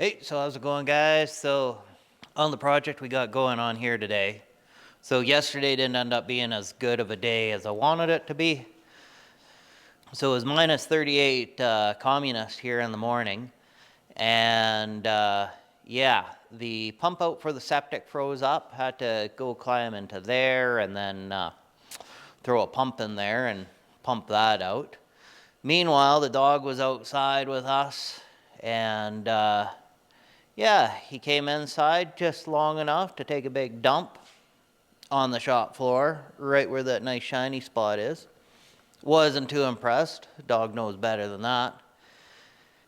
Hey, so how's it going, guys? So on the project we got going on here today. So yesterday didn't end up being as good of a day as I wanted it to be. So it was minus 38 communist here in the morning. And yeah, the pump out for the septic froze up. Had to go climb into there and then throw a pump in there and pump that out. Meanwhile, the dog was outside with us, and yeah, he came inside just long enough to take a big dump on the shop floor, right where that nice shiny spot is. Wasn't too impressed. Dog knows better than that.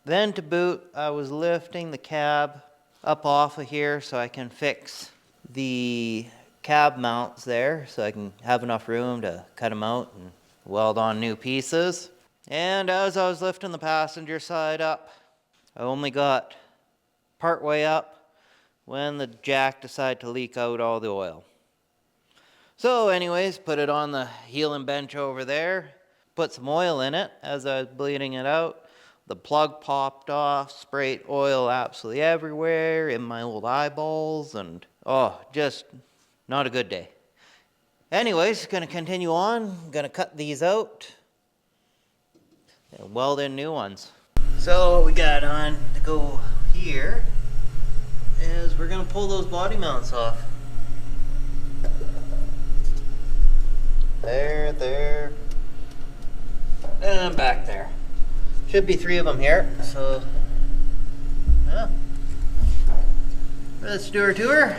Then to boot, I was lifting the cab up off of here so I can fix the cab mounts there so I can have enough room to cut them out and weld on new pieces. And as I was lifting the passenger side up, I only got part way up when the jack decided to leak out all the oil. So anyways, put it on the healing bench over there, put some oil in it as I was bleeding it out. The plug popped off, sprayed oil absolutely everywhere in my old eyeballs, and just not a good day. Anyways, gonna continue on, gonna cut these out and weld in new ones. So what we got on to go here is we're gonna pull those body mounts off. There, and back there. Should be 3 of them here, so yeah. Let's do our tour.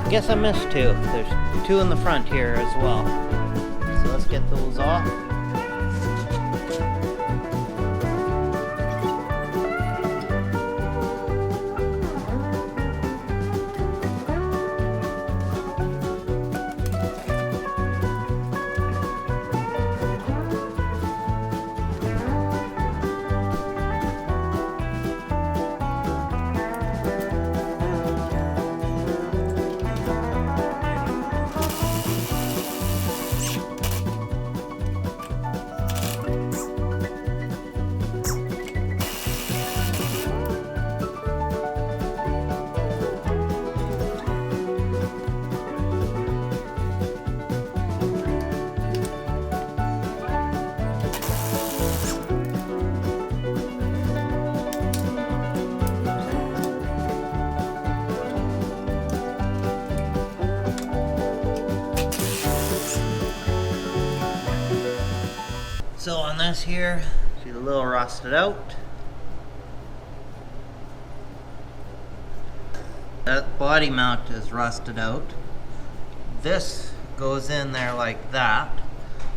I guess I missed 2. There's 2 in the front here as well. So let's get those off. So on this here, she's a little rusted out. That body mount is rusted out. This goes in there like that,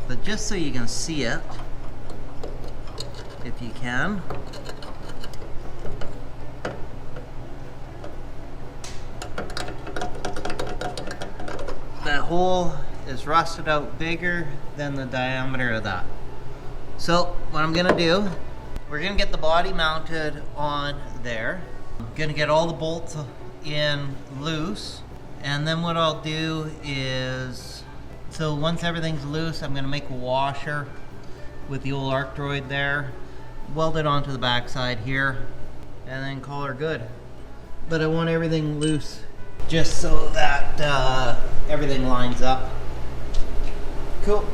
but just so you can see it, if you can. That hole is rusted out bigger than the diameter of that. So what I'm gonna do, we're gonna get the body mounted on there. I'm gonna get all the bolts in loose, and then what I'll do is, so once everything's loose, I'm gonna make a washer with the old Arcdroid there, weld it onto the backside here, and then call her good. But I want everything loose just so that everything lines up. Cool.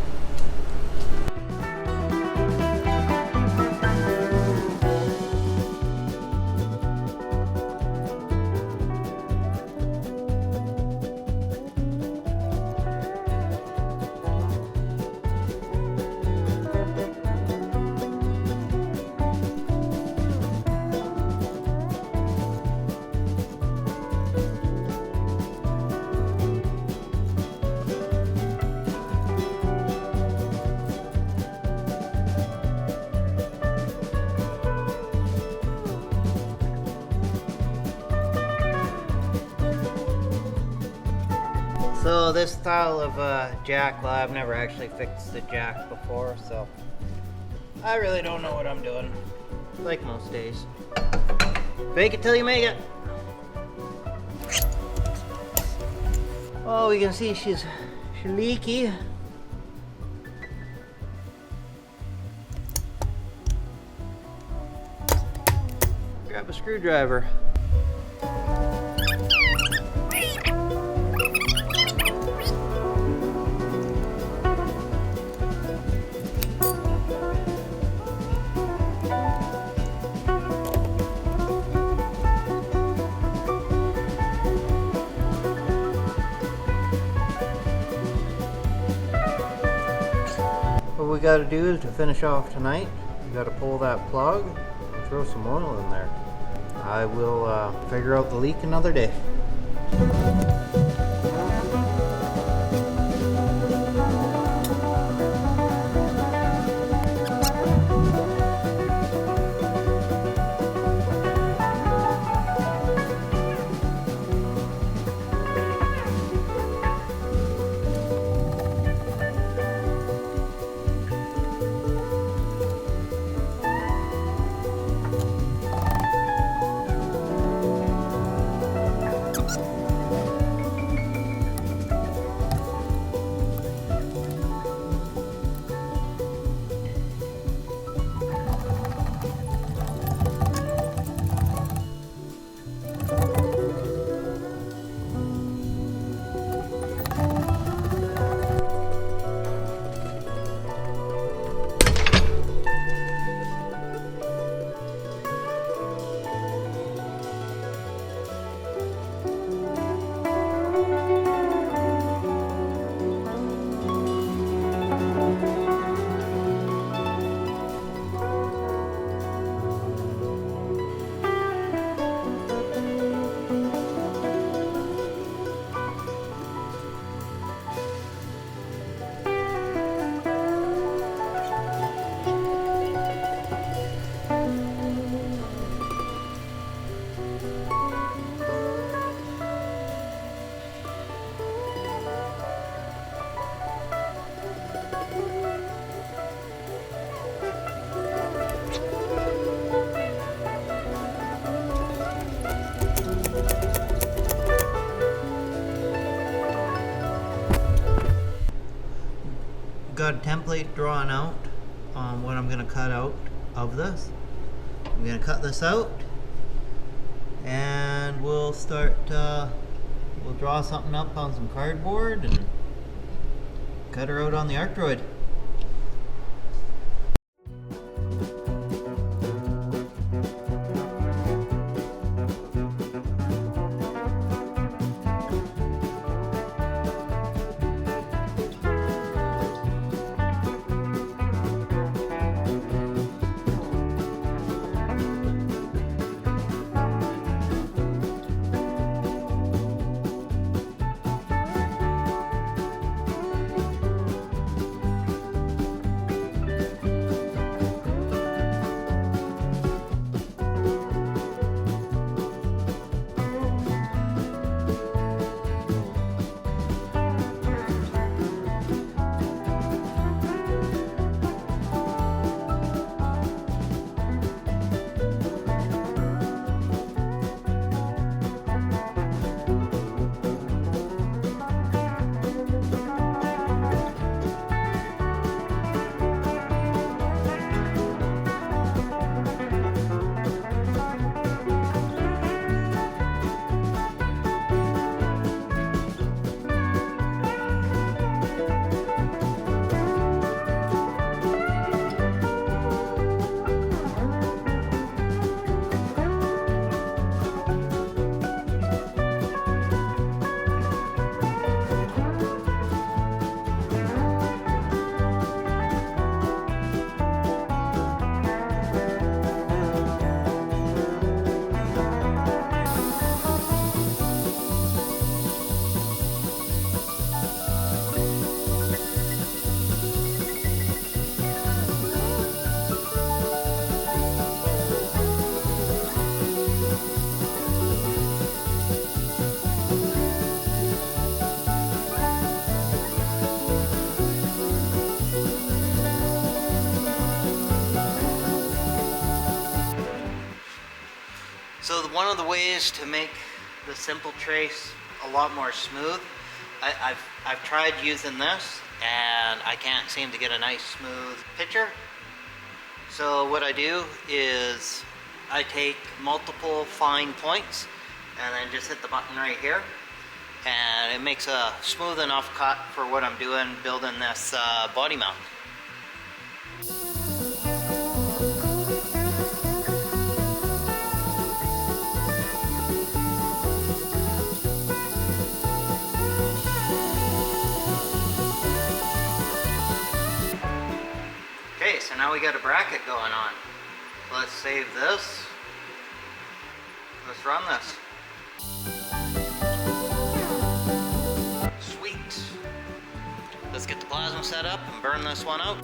So this style of jack, well, I've never actually fixed the jack before, so I really don't know what I'm doing, like most days. Fake it till you make it. Oh, we can see she's leaky. Grab a screwdriver. What we got to do is to finish off tonight, we got to pull that plug and throw some oil in there. I will figure out the leak another day. Got a template drawn out on what I'm going to cut out of this. I'm going to cut this out and we'll start, we'll draw something up on some cardboard and cut her out on the Arcdroid. one of the ways to make the simple trace a lot more smooth, I've tried using this and I can't seem to get a nice smooth picture. So what I do is I take multiple fine points and then just hit the button right here, and it makes a smooth enough cut for what I'm doing building this body mount. Okay, so now we got a bracket going on. Let's save this. Let's run this. Sweet. Let's get the plasma set up and burn this one out.